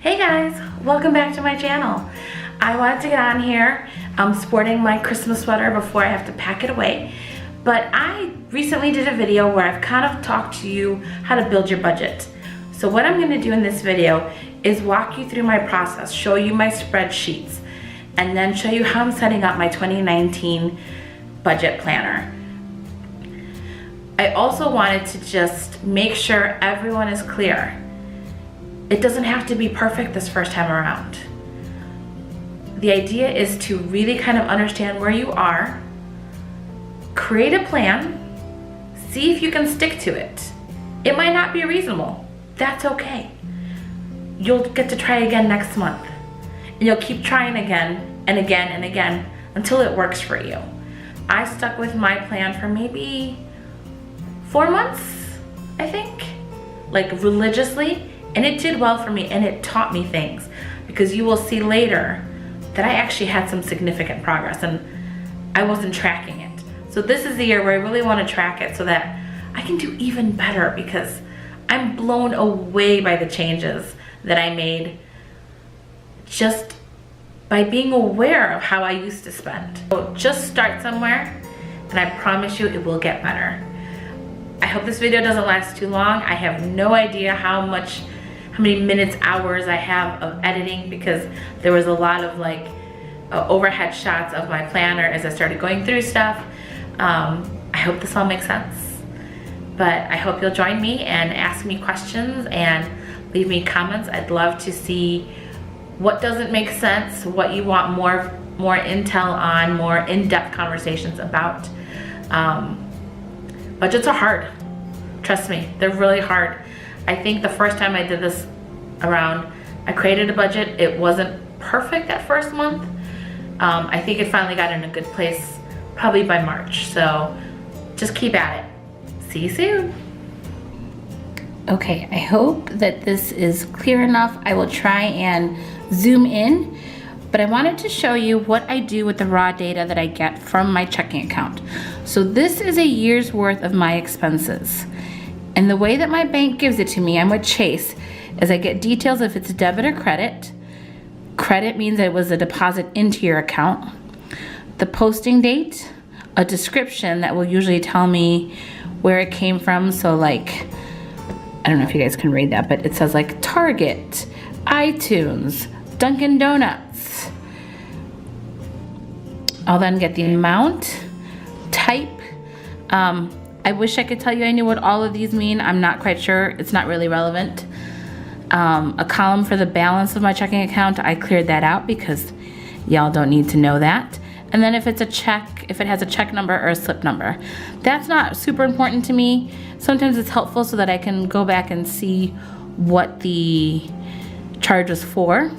Hey guys, welcome back to my channel. I wanted to get on here. I'm sporting my Christmas sweater before I have to pack it away. But I recently did a video where I've kind of talked to you how to build your budget. So what I'm gonna do in this video is walk you through my process, show you my spreadsheets, and then show you how I'm setting up my 2019 budget planner. I also wanted to just make sure everyone is clear. It doesn't have to be perfect this first time around. The idea is to really kind of understand where you are, create a plan, see if you can stick to it. It might not be reasonable. That's okay. You'll get to try again next month. And you'll keep trying again and again and again until it works for you. I stuck with my plan for maybe 4 months, I think, like religiously, and it did well for me and it taught me things, because you will see later that I actually had some significant progress and I wasn't tracking it. So this is the year where I really want to track it so that I can do even better, because I'm blown away by the changes that I made just by being aware of how I used to spend. So just start somewhere and I promise you it will get better. I hope this video doesn't last too long. I have no idea how many minutes, hours I have of editing, because there was a lot of like overhead shots of my planner as I started going through stuff. I hope this all makes sense. But I hope you'll join me and ask me questions and leave me comments. I'd love to see what doesn't make sense, what you want more intel on, more in-depth conversations about. Budgets are hard. Trust me, they're really hard. I think the first time I did this around, I created a budget. It wasn't perfect that first month. I think it finally got in a good place probably by March. So just keep at it. See you soon. Okay, I hope that this is clear enough. I will try and zoom in, but I wanted to show you what I do with the raw data that I get from my checking account. So this is a year's worth of my expenses. And the way that my bank gives it to me, I'm with Chase, is I get details if it's debit or credit. Credit means it was a deposit into your account. The posting date, a description that will usually tell me where it came from. So like, I don't know if you guys can read that, but it says like Target, iTunes, Dunkin' Donuts. I'll then get the amount, type. I wish I could tell you I knew what all of these mean. I'm not quite sure. It's not really relevant. A column for the balance of my checking account, I cleared that out because y'all don't need to know that. And then if it's a check, if it has a check number or a slip number, that's not super important to me. Sometimes it's helpful so that I can go back and see what the charge was for.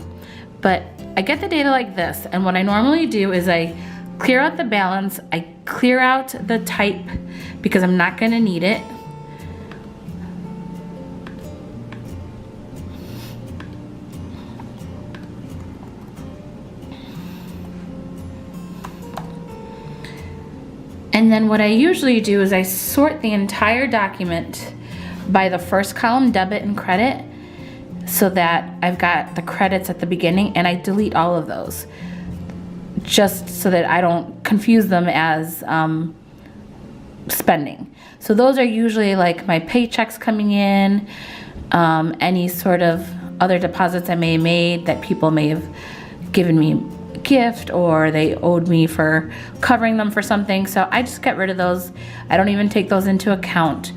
But I get the data like this, and what I normally do is I clear out the balance, I clear out the type because I'm not gonna need it. And then what I usually do is I sort the entire document by the first column, debit and credit, so that I've got the credits at the beginning, and I delete all of those just so that I don't confuse them as spending. So those are usually like my paychecks coming in, any sort of other deposits I may have made that people may have given me a gift, or they owed me for covering them for something. So I just get rid of those. I don't even take those into account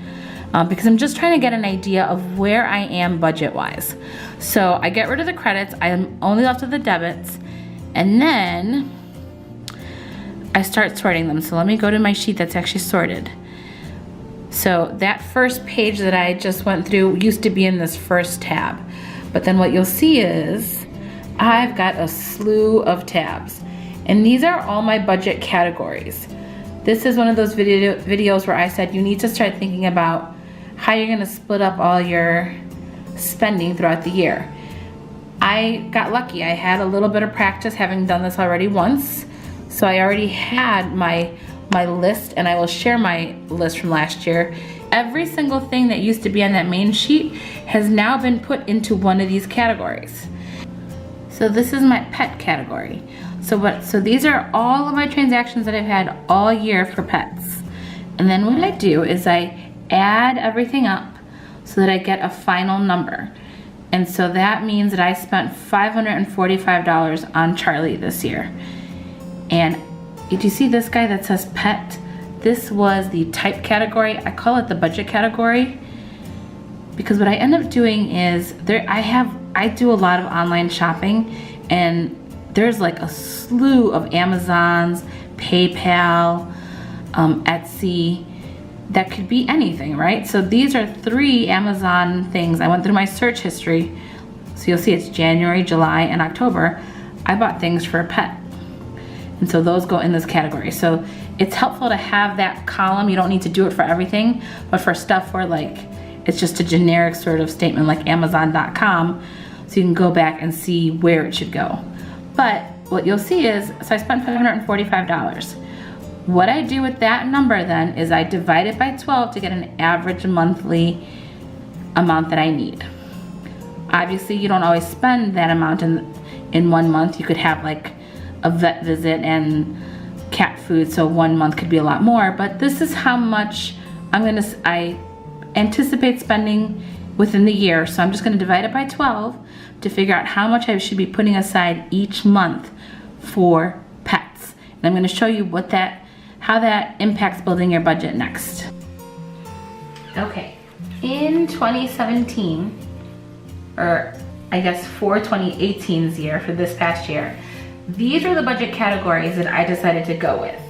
because I'm just trying to get an idea of where I am budget-wise. So I get rid of the credits. I'm only left with the debits, and then I start sorting them. So let me go to my sheet that's actually sorted. So that first page that I just went through used to be in this first tab. But then what you'll see is I've got a slew of tabs. And these are all my budget categories. This is one of those videos where I said you need to start thinking about how you're gonna split up all your spending throughout the year. I got lucky. I had a little bit of practice having done this already once. So I already had my list, and I will share my list from last year. Every single thing that used to be on that main sheet has now been put into one of these categories. So this is my pet category. So these are all of my transactions that I've had all year for pets. And then what I do is I add everything up so that I get a final number. And so that means that I spent $545 on Charlie this year. And did you see this guy that says pet? This was the type category. I call it the budget category because what I end up doing is I do a lot of online shopping, and there's like a slew of Amazons, PayPal, Etsy, that could be anything, right? So these are 3 Amazon things. I went through my search history. So you'll see it's January, July, and October. I bought things for a pet. And so those go in this category. So it's helpful to have that column. You don't need to do it for everything, but for stuff where like, it's just a generic sort of statement like Amazon.com, so you can go back and see where it should go. But what you'll see is, so I spent $545. What I do with that number then is I divide it by 12 to get an average monthly amount that I need. Obviously, you don't always spend that amount in 1 month. You could have like a vet visit and cat food, so 1 month could be a lot more, but this is how much I anticipate spending within the year. So I'm just gonna divide it by 12 to figure out how much I should be putting aside each month for pets. And I'm gonna show you how that impacts building your budget next. Okay, in 2017, or I guess for 2018's year, for this past year, these are the budget categories that I decided to go with.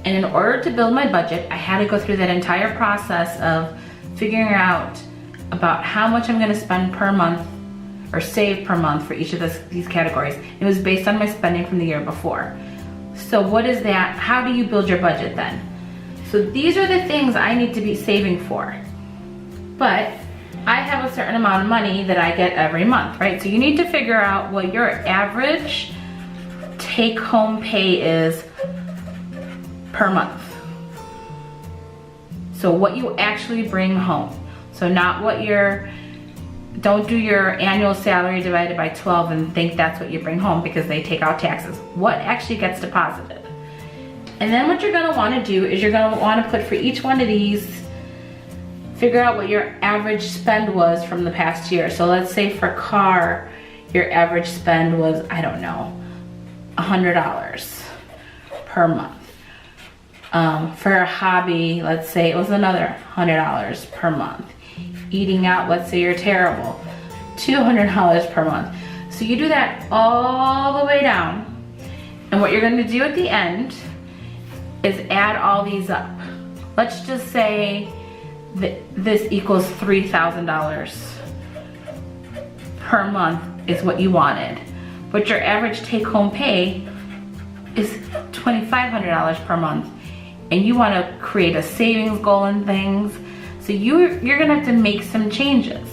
And in order to build my budget, I had to go through that entire process of figuring out about how much I'm gonna spend per month or save per month for each of these categories. It was based on my spending from the year before. So what is that? How do you build your budget then? So these are the things I need to be saving for. But I have a certain amount of money that I get every month, right? So you need to figure out what your average take-home pay is per month. So what you actually bring home. So not what don't do your annual salary divided by 12 and think that's what you bring home because they take out taxes. What actually gets deposited? And then what you're gonna wanna do is you're gonna wanna put for each one of these, figure out what your average spend was from the past year. So let's say for car, your average spend was, I don't know, $100 per month. For a hobby, let's say it was another $100 per month. Eating out, let's say you're terrible, $200 per month. So you do that all the way down, and what you're going to do at the end is add all these up. Let's just say that this equals $3,000 per month is what you wanted, but your average take-home pay is $2,500 per month, and you want to create a savings goal and things. So you're gonna have to make some changes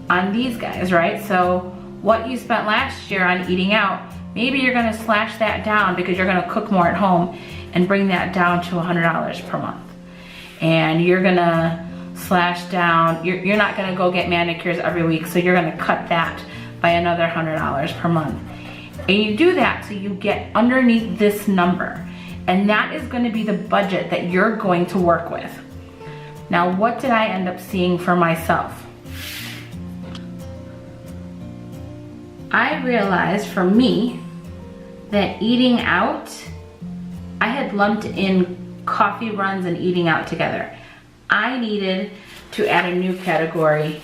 on these guys, right? So what you spent last year on eating out, maybe you're gonna slash that down because you're gonna cook more at home and bring that down to $100 per month. And you're gonna slash down, you're not gonna go get manicures every week, so you're gonna cut that by another $100 per month. And you do that so you get underneath this number. And that is gonna be the budget that you're going to work with. Now, what did I end up seeing for myself? I realized for me that eating out, I had lumped in coffee runs and eating out together. I needed to add a new category.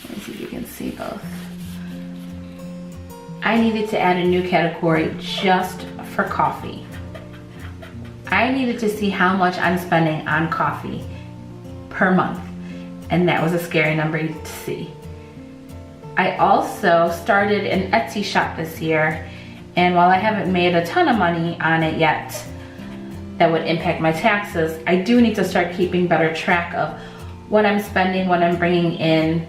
Let me see if you can see both. I needed to add a new category just for coffee. I needed to see how much I'm spending on coffee per month, and that was a scary number to see. I also started an Etsy shop this year, and while I haven't made a ton of money on it yet that would impact my taxes, I do need to start keeping better track of what I'm spending, what I'm bringing in.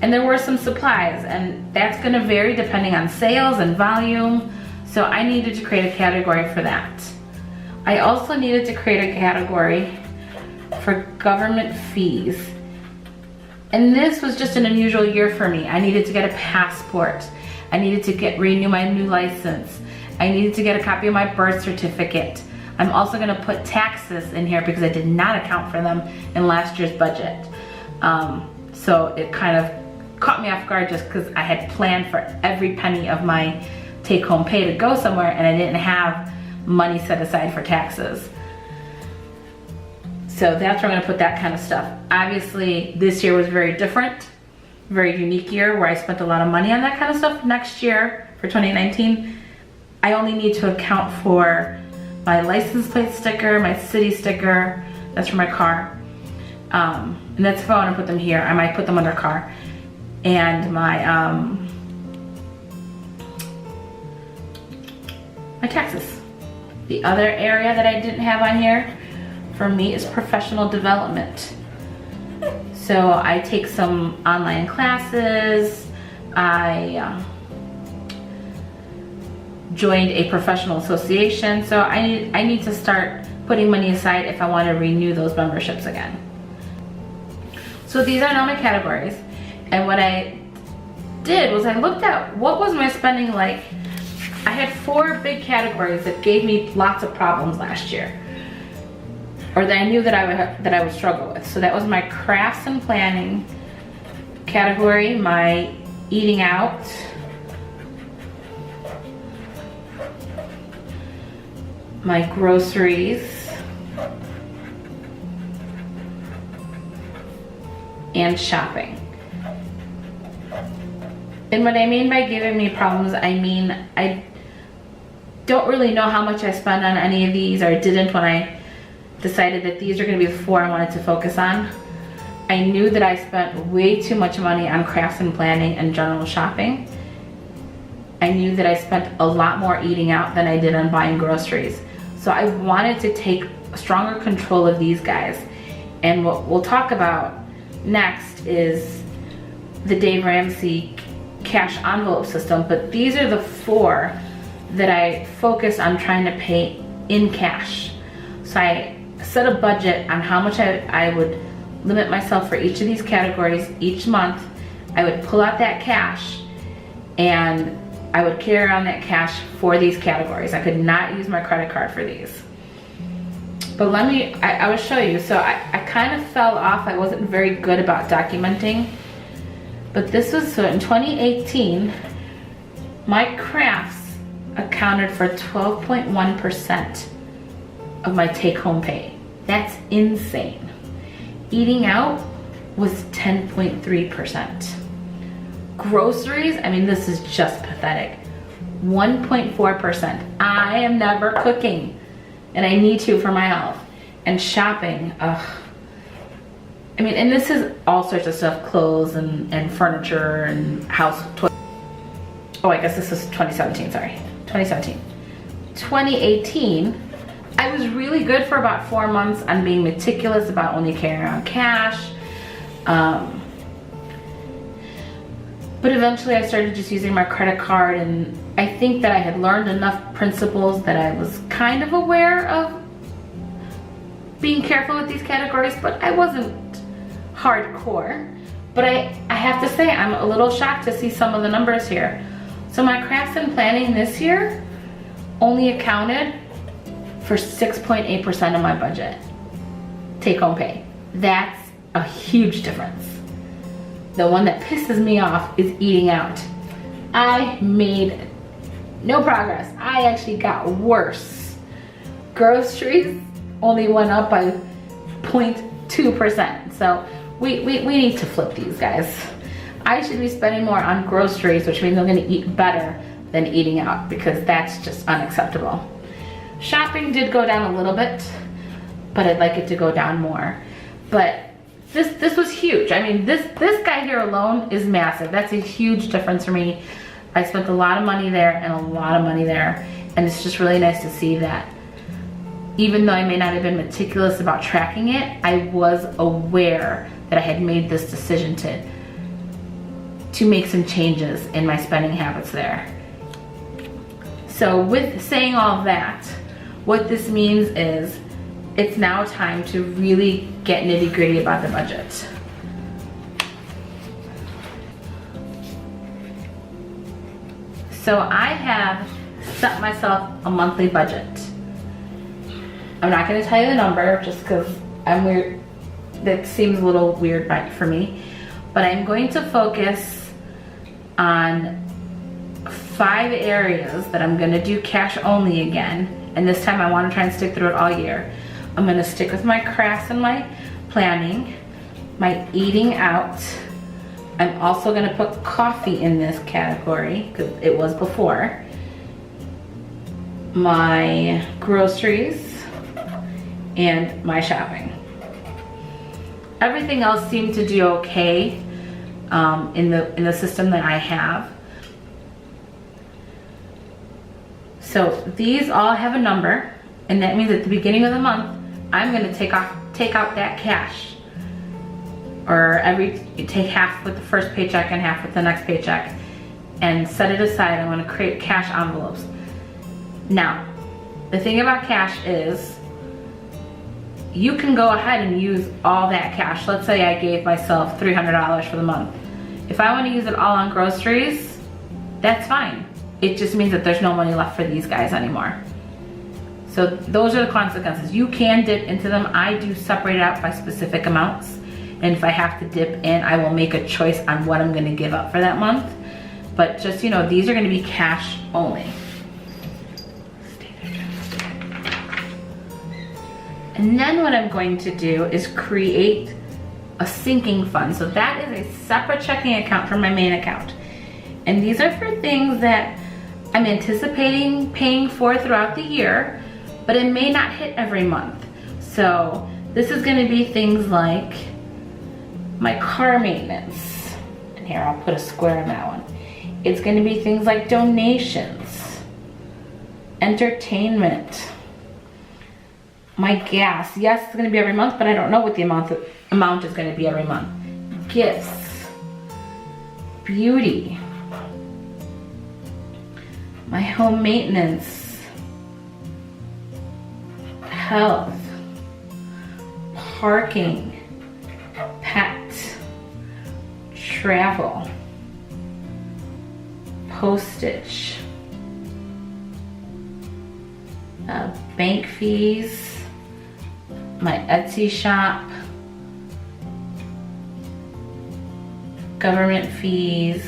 And there were some supplies, and that's gonna vary depending on sales and volume, so I needed to create a category for that. I also needed to create a category for government fees. And this was just an unusual year for me. I needed to get a passport. I needed to renew my new license. I needed to get a copy of my birth certificate. I'm also gonna put taxes in here because I did not account for them in last year's budget. So it kind of caught me off guard just because I had planned for every penny of my take-home pay to go somewhere and I didn't have money set aside for taxes. So that's where I'm gonna put that kind of stuff. Obviously, this year was very different, very unique year where I spent a lot of money on that kind of stuff. Next year, for 2019, I only need to account for my license plate sticker, my city sticker, that's for my car. And that's if I wanna put them here. I might put them under car. And my taxes. The other area that I didn't have on here for me is professional development. So I take some online classes. I joined a professional association. So I need to start putting money aside if I want to renew those memberships again. So these are now my categories. And what I did was I looked at what was my spending like. I had 4 big categories that gave me lots of problems last year, or that I knew that I would struggle with. So that was my crafts and planning category, my eating out, my groceries, and shopping. And what I mean by giving me problems, I mean I don't really know how much I spend on any of these, or didn't when I decided that these are going to be the 4 I wanted to focus on. I knew that I spent way too much money on crafts and planning and general shopping. I knew that I spent a lot more eating out than I did on buying groceries. So I wanted to take stronger control of these guys. And what we'll talk about next is the Dave Ramsey cash envelope system, but these are the 4 that I focus on trying to pay in cash. So I set a budget on how much I would limit myself for each of these categories each month. I would pull out that cash and I would carry around that cash for these categories. I could not use my credit card for these. But I will show you. So I kind of fell off. I wasn't very good about documenting. But this was, so in 2018, my crafts accounted for 12.1% of my take-home pay. That's insane. Eating out was 10.3%. Groceries, I mean, this is just pathetic. 1.4%. I am never cooking, and I need to for my health. And shopping, ugh. I mean, and this is all sorts of stuff, clothes and furniture and house toys. Oh, I guess this is 2017, sorry. 2017. 2018, I was really good for about 4 months on being meticulous about only carrying around cash. But eventually I started just using my credit card, and I think that I had learned enough principles that I was kind of aware of being careful with these categories, but I wasn't hardcore. But I have to say, I'm a little shocked to see some of the numbers here. So my crafts and planning this year only accounted for 6.8% of my budget, take home pay. That's a huge difference. The one that pisses me off is eating out. I made no progress. I actually got worse. Groceries only went up by 0.2%. So we need to flip these guys. I should be spending more on groceries, which means I'm gonna eat better than eating out, because that's just unacceptable. Shopping did go down a little bit, but I'd like it to go down more. But this was huge. I mean, this guy here alone is massive. That's a huge difference for me. I spent a lot of money there and a lot of money there, and it's just really nice to see that even though I may not have been meticulous about tracking it, I was aware that I had made this decision to make some changes in my spending habits there. So with saying all that, what this means is it's now time to really get nitty-gritty about the budget. So I have set myself a monthly budget. I'm not going to tell you the number just because I'm weird. That seems a little weird for me. But I'm going to focus on 5 areas that I'm going to do cash only again. And this time I want to try and stick through it all year. I'm going to stick with my crafts and my planning, my eating out. I'm also going to put coffee in this category because it was before. My groceries and my shopping. Everything else seemed to do okay in the system that I have. So these all have a number, and that means at the beginning of the month, I'm going to take out that cash. Or you take half with the first paycheck and half with the next paycheck, and set it aside. I'm going to create cash envelopes. Now, the thing about cash is you can go ahead and use all that cash. Let's say I gave myself $300 for the month. If I want to use it all on groceries, that's fine. It just means that there's no money left for these guys anymore. So those are the consequences. You can dip into them. I do separate it out by specific amounts. And if I have to dip in, I will make a choice on what I'm going to give up for that month. But just, you know, these are going to be cash only. And then what I'm going to do is create a sinking fund. So that is a separate checking account from my main account. And these are for things that I'm anticipating paying for throughout the year, but it may not hit every month. So this is going to be things like my car maintenance. And here, I'll put a square on that one. It's going to be things like donations, entertainment, my gas. Yes, it's going to be every month, but I don't know what the amount is going to be every month. Gifts, beauty, my home maintenance, health, parking, pet, travel, postage, bank fees, my Etsy shop, government fees,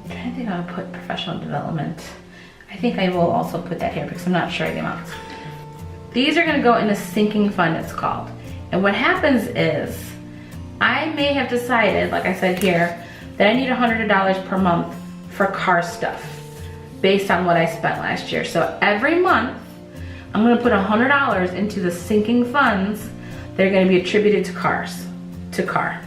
I think I'll put professional development. I think I will also put that here because I'm not sure of the amounts. These are going to go in a sinking fund, it's called. And what happens is, I may have decided, like I said here, that I need $100 per month for car stuff based on what I spent last year. So every month, I'm going to put $100 into the sinking funds that are going to be attributed to car.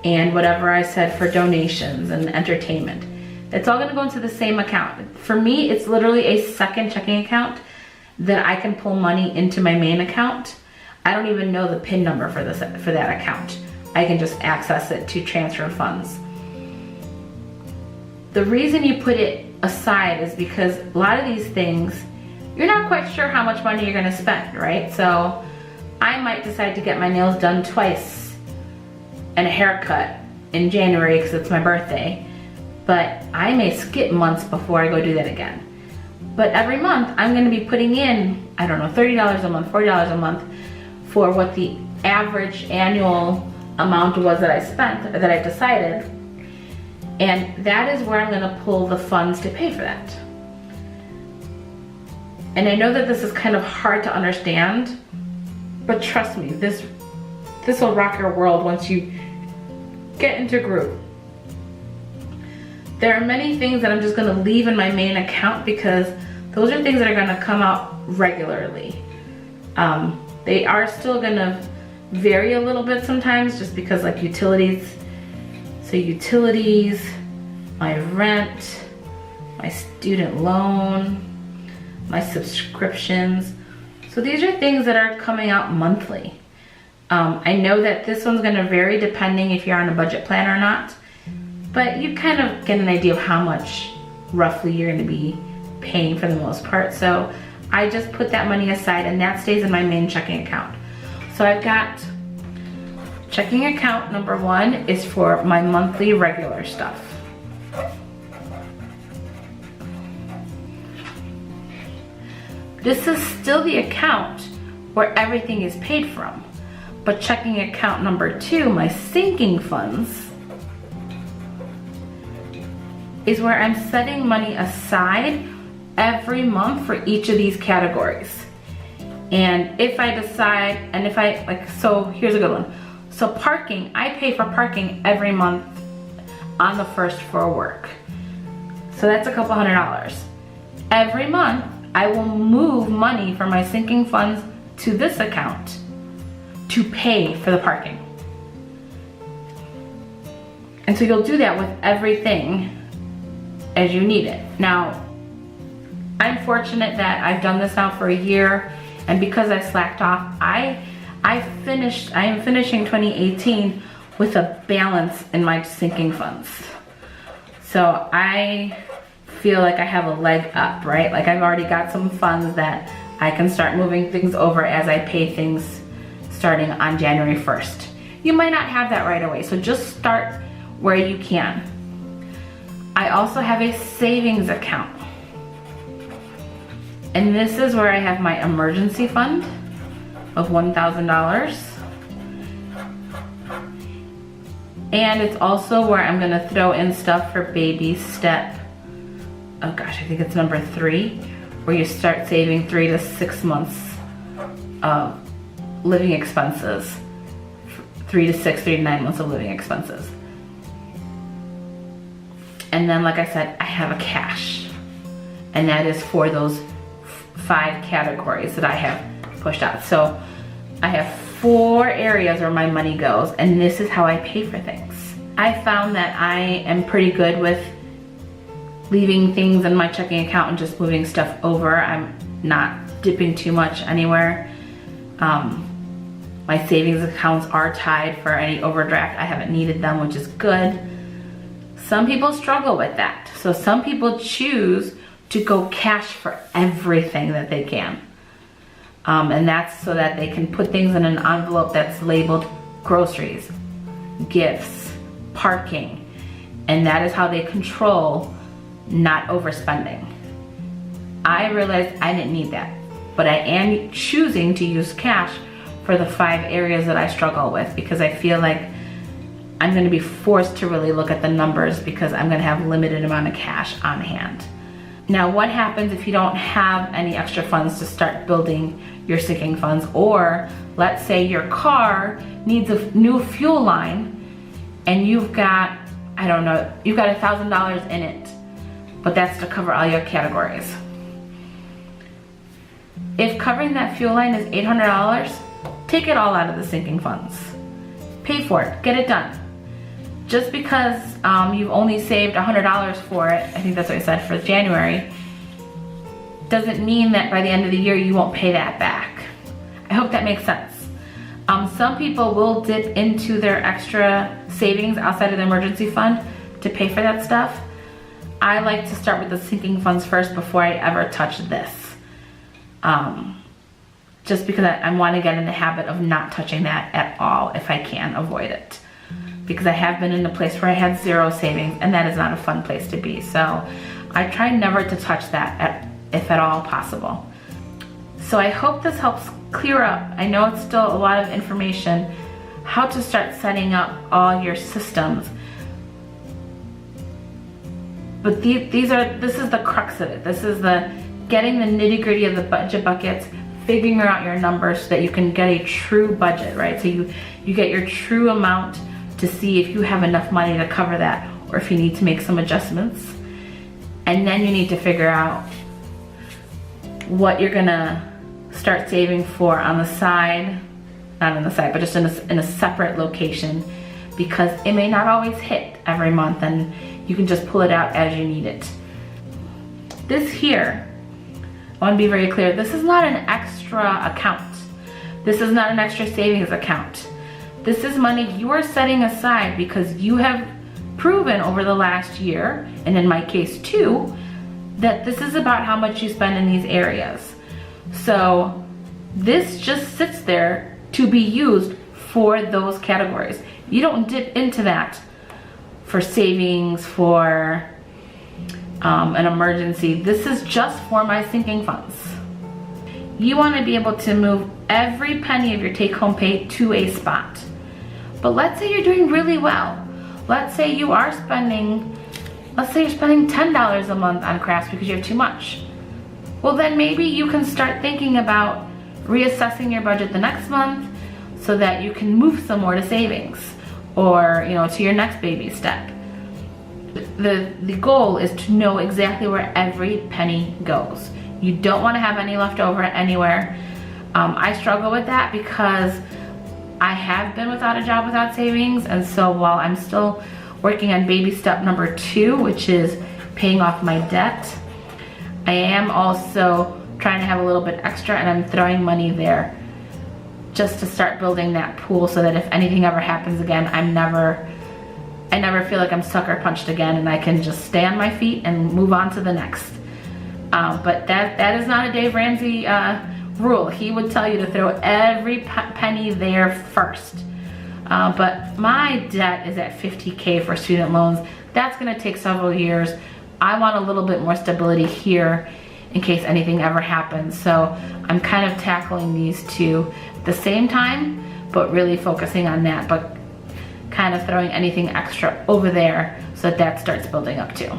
And whatever I said for donations and entertainment. It's all going to go into the same account. For me, it's literally a second checking account that I can pull money into my main account. I don't even know the PIN number for that account. I can just access it to transfer funds. The reason you put it aside is because a lot of these things, you're not quite sure how much money you're going to spend, right? So I might decide to get my nails done twice and a haircut in January because it's my birthday. But I may skip months before I go do that again. But every month I'm going to be putting in, I don't know, $30 a month, $40 a month for what the average annual amount was that I spent, or that I decided. And that is where I'm going to pull the funds to pay for that. And I know that this is kind of hard to understand, but trust me, this will rock your world once you get into groove. There are many things that I'm just going to leave in my main account because those are things that are going to come out regularly. They are still going to vary a little bit sometimes just because, like, utilities. So utilities, my rent, my student loan, my subscriptions. So these are things that are coming out monthly. I know that this one's going to vary depending if you're on a budget plan or not. But you kind of get an idea of how much roughly you're going to be paying for the most part. So I just put that money aside and that stays in my main checking account. So I've got Checking account number 1 is for my monthly regular stuff. This is still the account where everything is paid from. But checking account number 2, my sinking funds, is where I'm setting money aside every month for each of these categories. And if I decide, and if I, like, so here's a good one. So parking, I pay for parking every month on the 1st for work. So that's a couple $100. Every month, I will move money from my sinking funds to this account to pay for the parking. And so you'll do that with everything as you need it. Now, I'm fortunate that I've done this now for a year, and because I slacked off, I am finishing 2018 with a balance in my sinking funds. So I feel like I have a leg up, right? Like I've already got some funds that I can start moving things over as I pay things starting on January 1st. You might not have that right away, so just start where you can. I also have a savings account. And this is where I have my emergency fund of $1,000. And it's also where I'm gonna throw in stuff for baby step, oh gosh, I think it's number 3, where you start saving 3 to 6 months of living expenses. 3 to 9 months of living expenses. And then, like I said, I have a cash. And that is for those 5 categories that I have pushed out. So I have 4 areas where my money goes, and this is how I pay for things. I found that I am pretty good with leaving things in my checking account and just moving stuff over. I'm not dipping too much anywhere. My savings accounts are tied for any overdraft. I haven't needed them, which is good. Some people struggle with that. So some people choose to go cash for everything that they can. And that's so that they can put things in an envelope that's labeled groceries, gifts, parking, and that is how they control not overspending. I realized I didn't need that, but I am choosing to use cash for the 5 areas that I struggle with, because I feel like I'm going to be forced to really look at the numbers because I'm going to have limited amount of cash on hand. Now, what happens if you don't have any extra funds to start building your sinking funds? Or let's say your car needs a new fuel line and you've got, I don't know, you've got $1,000 in it, but that's to cover all your categories. If covering that fuel line is $800, take it all out of the sinking funds. Pay for it, get it done. Just because you've only saved $100 for it, I think that's what I said, for January, doesn't mean that by the end of the year you won't pay that back. I hope that makes sense. Some people will dip into their extra savings outside of the emergency fund to pay for that stuff. I like to start with the sinking funds first before I ever touch this. Just because I want to get in the habit of not touching that at all if I can avoid it. Because I have been in a place where I had 0 savings, and that is not a fun place to be. So I try never to touch that if at all possible. So I hope this helps clear up. I know it's still a lot of information, how to start setting up all your systems. But this is the crux of it. This is the getting the nitty-gritty of the budget buckets, figuring out your numbers so that you can get a true budget, right? So you get your true amount to see if you have enough money to cover that or if you need to make some adjustments. And then you need to figure out what you're gonna start saving for on the side, not on the side, but just in a separate location, because it may not always hit every month and you can just pull it out as you need it. This here, I want to be very clear, this is not an extra account. This is not an extra savings account. This is money you are setting aside because you have proven over the last year, and in my case too, that this is about how much you spend in these areas. So this just sits there to be used for those categories. You don't dip into that for savings, for an emergency. This is just for my sinking funds. You want to be able to move every penny of your take-home pay to a spot. But let's say you're doing really well. Let's say you are spending, let's say you're spending $10 a month on crafts because you have too much. Well, then maybe you can start thinking about reassessing your budget the next month so that you can move some more to savings, or to your next baby step. The goal is to know exactly where every penny goes. You don't want to have any left over anywhere. I struggle with that because I have been without a job without savings, and so while I'm still working on baby step number 2, which is paying off my debt, I am also trying to have a little bit extra, and I'm throwing money there just to start building that pool so that if anything ever happens again, I never feel like I'm sucker punched again, and I can just stay on my feet and move on to the next. But that is not a Dave Ramsey rule. He would tell you to throw every penny there first. But my debt is at $50K for student loans. That's gonna take several years. I want a little bit more stability here in case anything ever happens. So I'm kind of tackling these two at the same time, but really focusing on that, but kind of throwing anything extra over there so that starts building up too.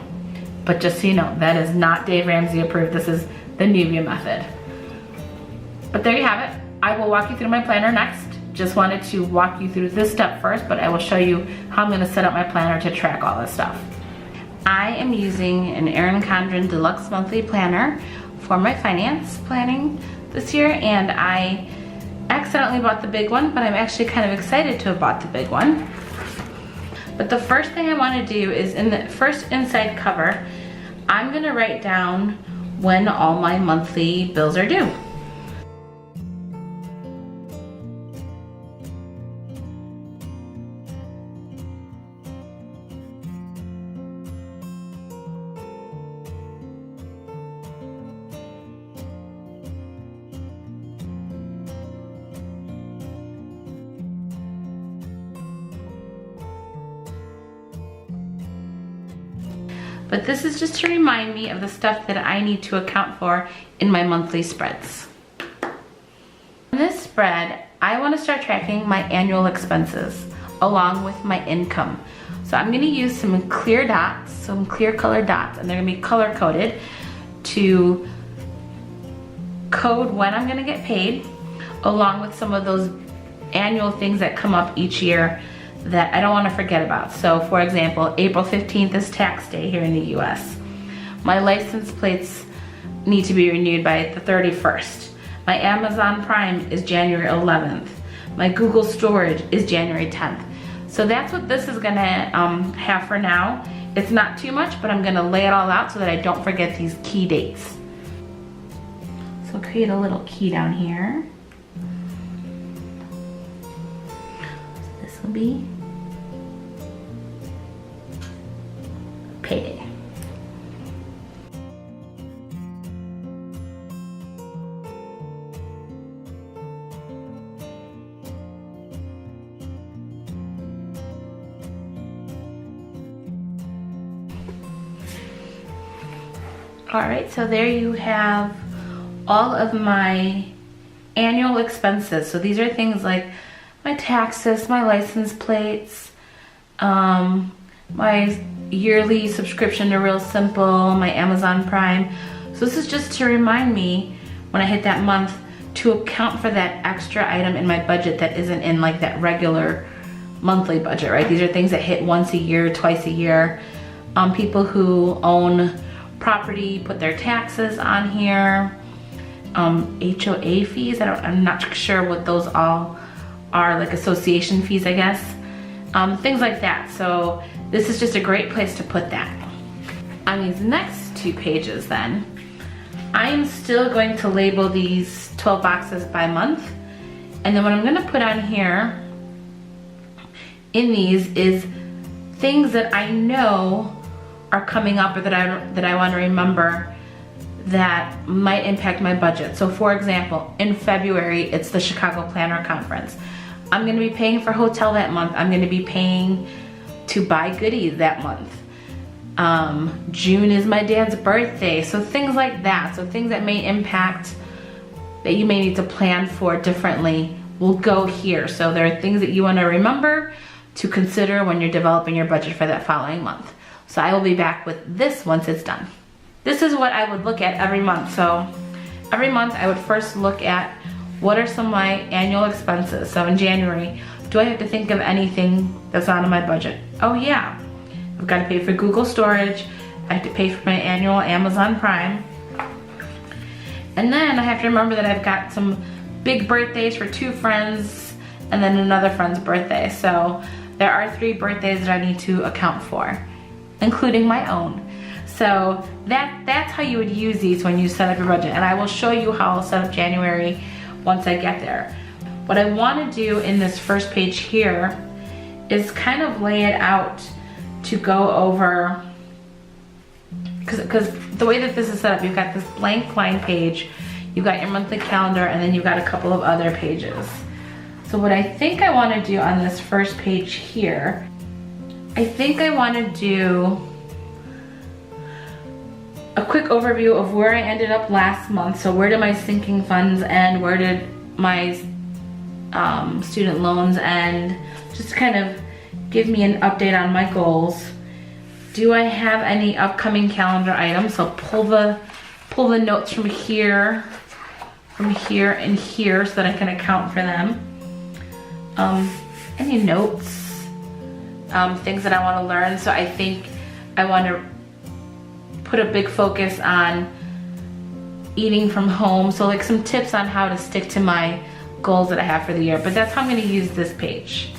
But just so you know, that is not Dave Ramsey approved. This is the Nuvia method. But there you have it. I will walk you through my planner next. Just wanted to walk you through this step first, but I will show you how I'm gonna set up my planner to track all this stuff. I am using an Erin Condren Deluxe Monthly Planner for my finance planning this year, and I accidentally bought the big one, but I'm actually kind of excited to have bought the big one. But the first thing I want to do is, in the first inside cover, I'm going to write down when all my monthly bills are due. But this is just to remind me of the stuff that I need to account for in my monthly spreads. In this spread, I want to start tracking my annual expenses along with my income. So I'm going to use some clear dots, some clear colored dots, and they're going to be color coded to code when I'm going to get paid, along with some of those annual things that come up each year that I don't want to forget about. So for example, April 15th is tax day here in the US. My license plates need to be renewed by the 31st. My Amazon Prime is January 11th. My Google storage is January 10th. So that's what this is gonna have for now. It's not too much, but I'm gonna lay it all out so that I don't forget these key dates. So create a little key down here. So this will be payday. All right, so there you have all of my annual expenses. So these are things like my taxes, my license plates, my yearly subscription to Real Simple, my Amazon Prime. So this is just to remind me when I hit that month to account for that extra item in my budget that isn't in like that regular monthly budget, right? These are things that hit once a year, twice a year. People who own property put their taxes on here. HOA fees, I'm not sure what those all are, like association fees, I guess. Things like that. So this is just a great place to put that. On these next two pages then, I am still going to label these 12 boxes by month. And then what I'm gonna put on here in these is things that I know are coming up or that I want to remember that might impact my budget. So for example, in February, it's the Chicago Planner Conference. I'm gonna be paying for hotel that month. I'm gonna be paying to buy goodies that month. June is my dad's birthday, so things like that. So things that may impact, that you may need to plan for differently, will go here. So there are things that you want to remember to consider when you're developing your budget for that following month. So I will be back with this once it's done. This is what I would look at every month. So every month I would first look at what are some of my annual expenses. So in January, do I have to think of anything that's not in my budget? Oh yeah, I've got to pay for Google storage. I have to pay for my annual Amazon Prime. And then I have to remember that I've got some big birthdays for 2 friends and then another friend's birthday. So there are 3 birthdays that I need to account for, including my own. So that's how you would use these when you set up your budget. And I will show you how I'll set up January once I get there. What I want to do in this first page here is kind of lay it out to go over, because the way that this is set up, you've got this blank line page, you've got your monthly calendar, and then you've got a couple of other pages. So what I think I want to do on this first page here, I think I want to do a quick overview of where I ended up last month. So where did my sinking funds end? Where did my student loans end? Just kind of give me an update on my goals. Do I have any upcoming calendar items? So pull the notes from here, and here, so that I can account for them. Any notes, things that I want to learn. So I think I want to put a big focus on eating from home. So like some tips on how to stick to my goals that I have for the year. But that's how I'm going to use this page.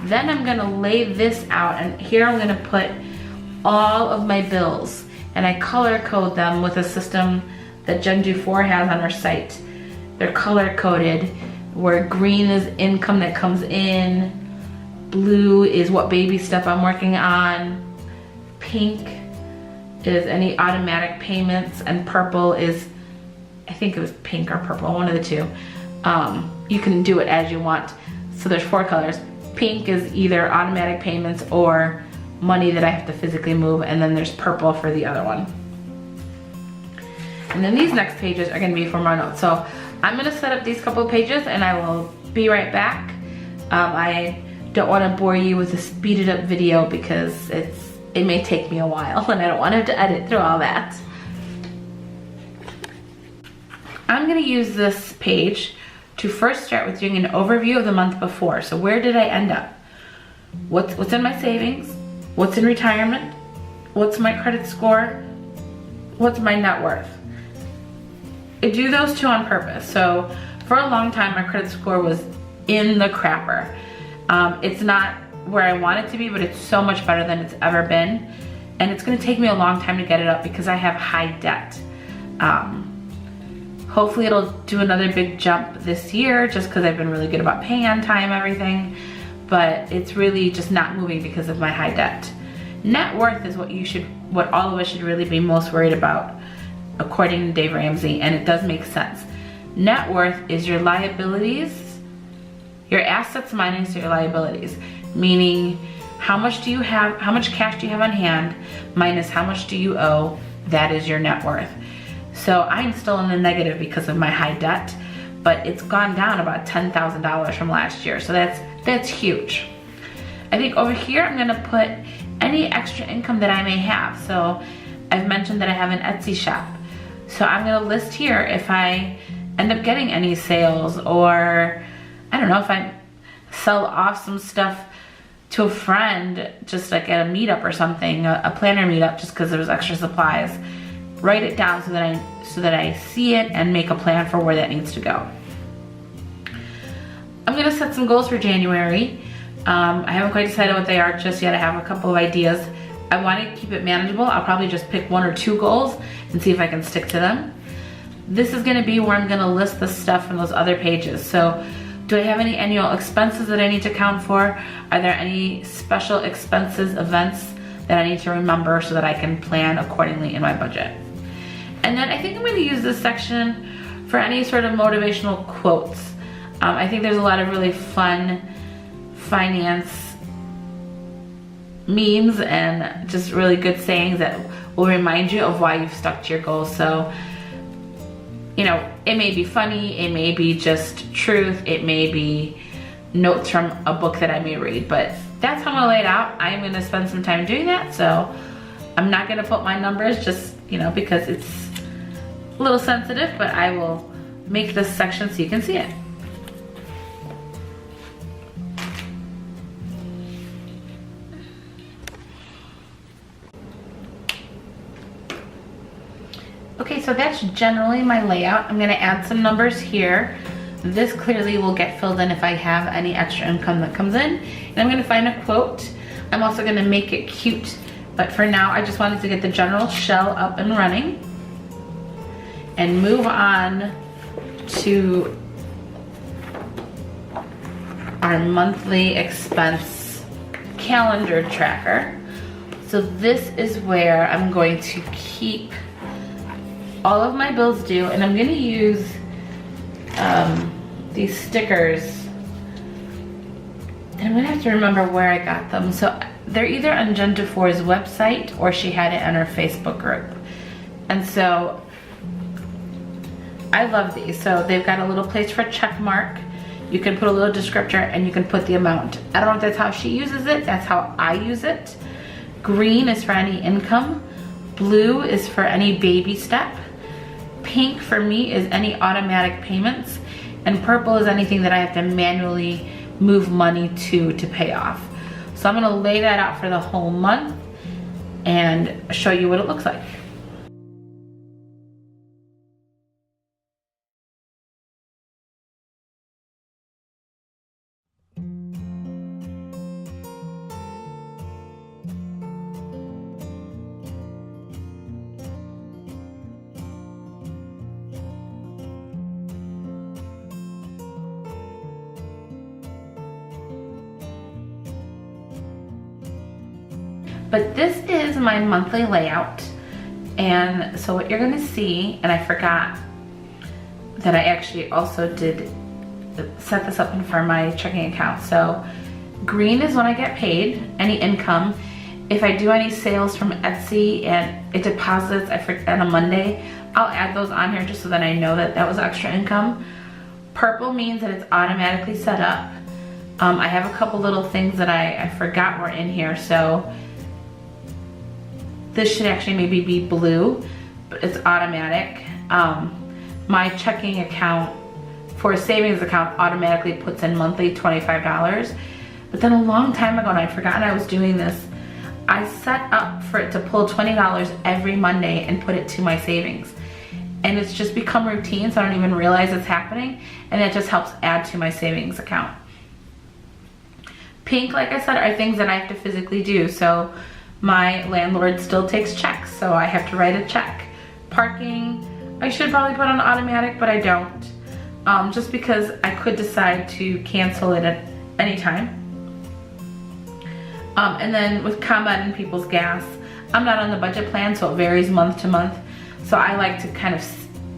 Then I'm going to lay this out, and here I'm going to put all of my bills, and I color code them with a system that Gen 4 has on our site. They're color coded, where green is income that comes in, blue is what baby stuff I'm working on, pink is any automatic payments, and purple is, I think it was pink or purple, one of the two. You can do it as you want. So there's 4 colors. Pink is either automatic payments or money that I have to physically move, and then there's purple for the other one. And then these next pages are going to be for my notes. So I'm going to set up these couple of pages and I will be right back. I don't want to bore you with a speeded up video because it may take me a while and I don't want to have to edit through all that. I'm going to use this page to first start with doing an overview of the month before. So where did I end up? What's in my savings? What's in retirement? What's my credit score? What's my net worth? I do those 2 on purpose. So for a long time, my credit score was in the crapper. It's not where I want it to be, but it's so much better than it's ever been. And it's gonna take me a long time to get it up because I have high debt. Hopefully it'll do another big jump this year just because I've been really good about paying on time, everything. But it's really just not moving because of my high debt. Net worth is what all of us should really be most worried about, according to Dave Ramsey, and it does make sense. Net worth is your liabilities, your assets minus your liabilities, meaning how much do you have, how much cash do you have on hand minus how much do you owe. That is your net worth. So I'm still in the negative because of my high debt, but it's gone down about $10,000 from last year. So that's huge. I think over here I'm gonna put any extra income that I may have. So I've mentioned that I have an Etsy shop. So I'm gonna list here if I end up getting any sales, or I don't know, if I sell off some stuff to a friend, just like at a meetup or something, a planner meetup, just because there was extra supplies. Write it down so that I see it and make a plan for where that needs to go. I'm gonna set some goals for January. I haven't quite decided what they are just yet. I have a couple of ideas. I want to keep it manageable. I'll probably just pick 1 or 2 goals and see if I can stick to them. This is gonna be where I'm gonna list the stuff from those other pages. So do I have any annual expenses that I need to account for? Are there any special expenses, events that I need to remember so that I can plan accordingly in my budget? And then I think I'm gonna use this section for any sort of motivational quotes. I think there's a lot of really fun finance memes and just really good sayings that will remind you of why you've stuck to your goals. So, you know, it may be funny, it may be just truth, it may be notes from a book that I may read, but that's how I'm gonna lay it out. I'm gonna spend some time doing that, so I'm not gonna put my numbers just, you know, because it's a little sensitive, but I will make this section so you can see it. Okay, so that's generally my layout. I'm gonna add some numbers here. This clearly will get filled in if I have any extra income that comes in. And I'm gonna find a quote. I'm also gonna make it cute, but for now I just wanted to get the general shell up and running and move on to our monthly expense calendar tracker. So this is where I'm going to keep all of my bills due, and I'm gonna use these stickers, and I'm gonna have to remember where I got them. So they're either on Jen DeFore's website or she had it on her Facebook group. And so I love these. So they've got a little place for a check mark. You can put a little descriptor and you can put the amount. I don't know if that's how she uses it, that's how I use it. Green is for any income. Blue is for any baby step. Pink for me is any automatic payments. And purple is anything that I have to manually move money to pay off. So I'm gonna lay that out for the whole month and show you what it looks like. But this is my monthly layout. And so what you're gonna see, and I forgot that I actually also did set this up for my checking account. So green is when I get paid, any income. If I do any sales from Etsy and it deposits on a Monday, I'll add those on here just so that I know that that was extra income. Purple means that it's automatically set up. I have a couple little things that I forgot were in here, so this should actually maybe be blue, but it's automatic. My checking account for a savings account automatically puts in monthly $25. But then a long time ago, and I'd forgotten I was doing this, I set up for it to pull $20 every Monday and put it to my savings. And it's just become routine, so I don't even realize it's happening, and it just helps add to my savings account. Pink, like I said, are things that I have to physically do. So my landlord still takes checks, so I have to write a check. Parking, I should probably put on automatic, but I don't. Just because I could decide to cancel it at any time. And then with ComEd and people's gas, I'm not on the budget plan, so it varies month to month. So I like to kind of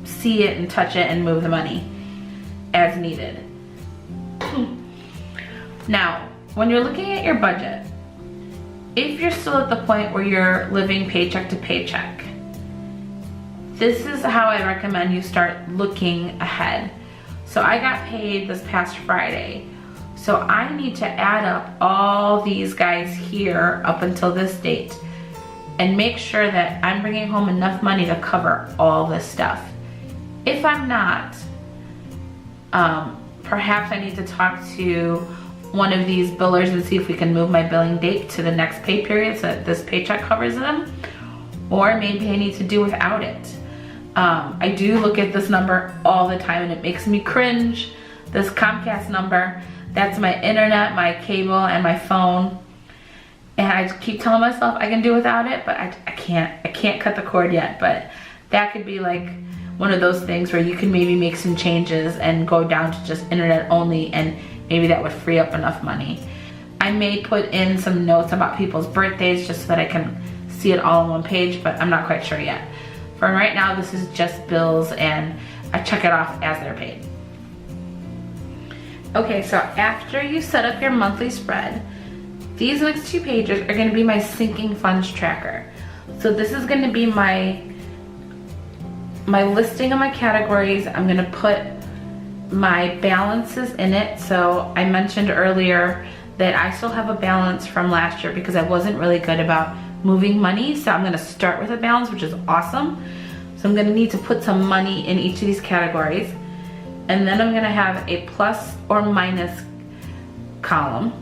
see it and touch it and move the money as needed. Now, when you're looking at your budget, if you're still at the point where you're living paycheck to paycheck, this is how I recommend you start looking ahead. So I got paid this past Friday. So I need to add up all these guys here up until this date and make sure that I'm bringing home enough money to cover all this stuff. If I'm not, perhaps I need to talk to one of these billers and see if we can move my billing date to the next pay period so that this paycheck covers them, or maybe I need to do without it. I do look at this number all the time and it makes me cringe. This Comcast number, that's my internet, my cable, and my phone. And I keep telling myself I can do without it, but I can't cut the cord yet. But that could be like one of those things where you can maybe make some changes and go down to just internet only, and maybe that would free up enough money. I may put in some notes about people's birthdays just so that I can see it all on one page, but I'm not quite sure yet. For right now, this is just bills and I check it off as they're paid. Okay, so after you set up your monthly spread, these next 2 pages are going to be my sinking funds tracker. So this is going to be my listing of my categories. I'm going to put my balances in it. So I mentioned earlier that I still have a balance from last year because I wasn't really good about moving money. So I'm going to start with a balance, which is awesome. So I'm going to need to put some money in each of these categories. And then I'm going to have a plus or minus column.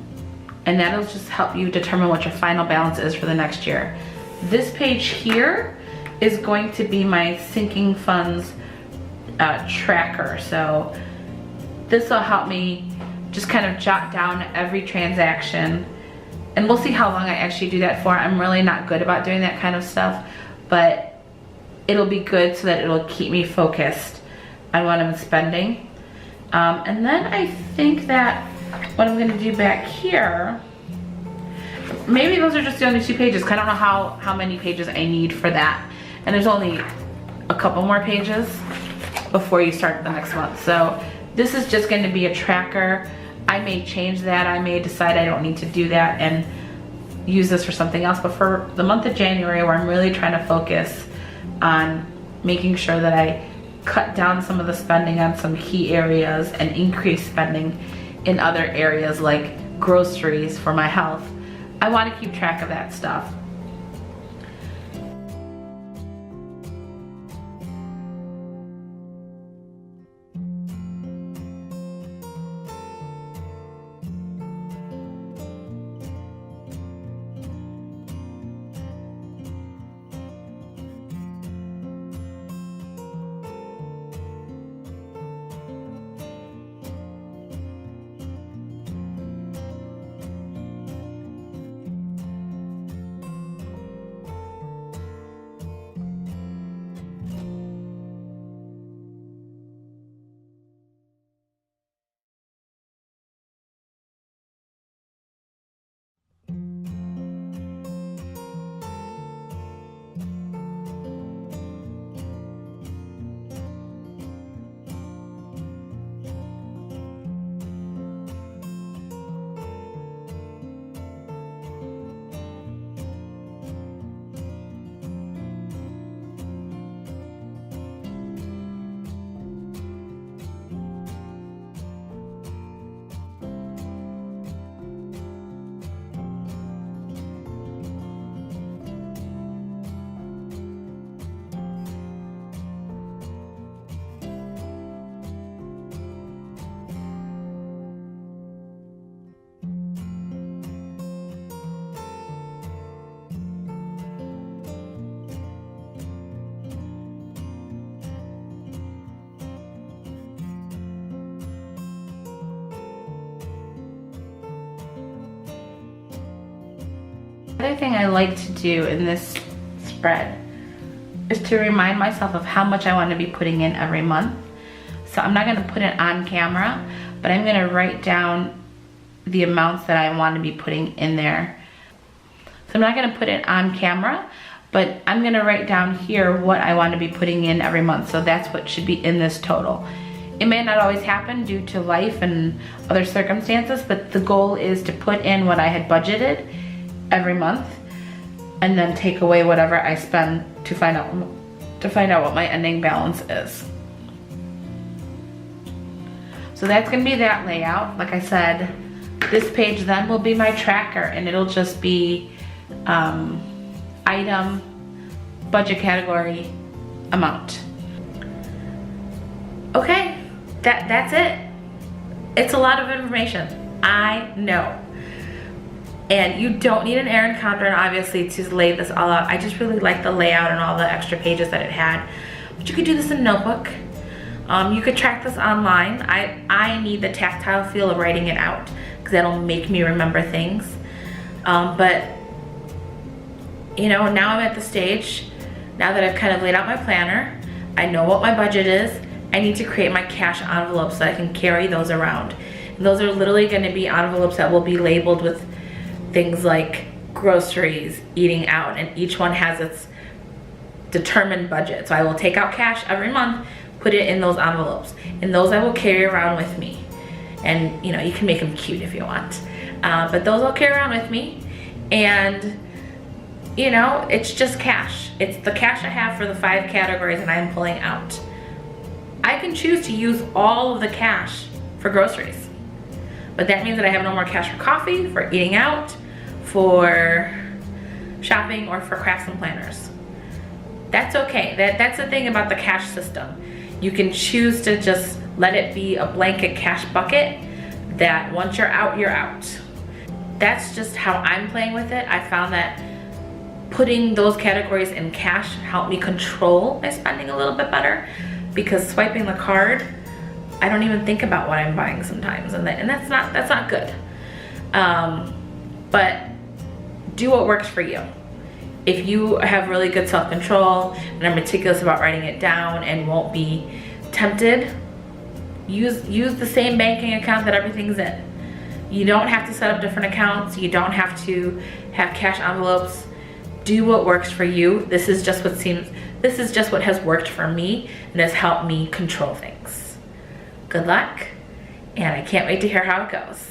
And that'll just help you determine what your final balance is for the next year. This page here is going to be my sinking funds tracker. So this will help me just kind of jot down every transaction. And we'll see how long I actually do that for. I'm really not good about doing that kind of stuff, but it'll be good so that it'll keep me focused on what I'm spending. And then I think that what I'm gonna do back here, maybe those are just the only 2 pages, because I don't know how many pages I need for that. And there's only a couple more pages before you start the next month. So this is just gonna be a tracker. I may change that. I may decide I don't need to do that and use this for something else. But for the month of January, where I'm really trying to focus on making sure that I cut down some of the spending on some key areas and increase spending in other areas like groceries for my health, I want to keep track of that stuff. The other thing I like to do in this spread is to remind myself of how much I want to be putting in every month. So I'm not going to put it on camera, but I'm going to write down the amounts that I want to be putting in there. So I'm not going to put it on camera, but I'm going to write down here what I want to be putting in every month. So that's what should be in this total. It may not always happen due to life and other circumstances, but the goal is to put in what I had budgeted every month and then take away whatever I spend to find out what my ending balance is. So that's going to be that layout. Like I said, this page then will be my tracker, and it'll just be item, budget category, amount. Okay, that's it. It's a lot of information, I know. And you don't need an Erin Condren, obviously, to lay this all out. I just really like the layout and all the extra pages that it had. But you could do this in a notebook. You could track this online. I need the tactile feel of writing it out because that'll make me remember things. But, you know, now I'm at the stage, now that I've kind of laid out my planner, I know what my budget is, I need to create my cash envelopes so I can carry those around. And those are literally going to be envelopes that will be labeled with things like groceries, eating out, and each one has its determined budget. So I will take out cash every month, put it in those envelopes, and those I will carry around with me. and you know, you can make them cute if you want. But those I'll carry around with me, and you know, it's just cash. It's the cash I have for the 5 categories that I'm pulling out. I can choose to use all of the cash for groceries, but that means that I have no more cash for coffee, for eating out, for shopping, or for crafts and planners. That's okay. That's the thing about the cash system. You can choose to just let it be a blanket cash bucket that once you're out, you're out. That's just how I'm playing with it. I found that putting those categories in cash helped me control my spending a little bit better, because swiping the card, I don't even think about what I'm buying sometimes, and that's not good. But do what works for you. If you have really good self-control and are meticulous about writing it down and won't be tempted, use the same banking account that everything's in. You don't have to set up different accounts. You don't have to have cash envelopes. Do what works for you. This is just what has worked for me and has helped me control things. Good luck, and I can't wait to hear how it goes.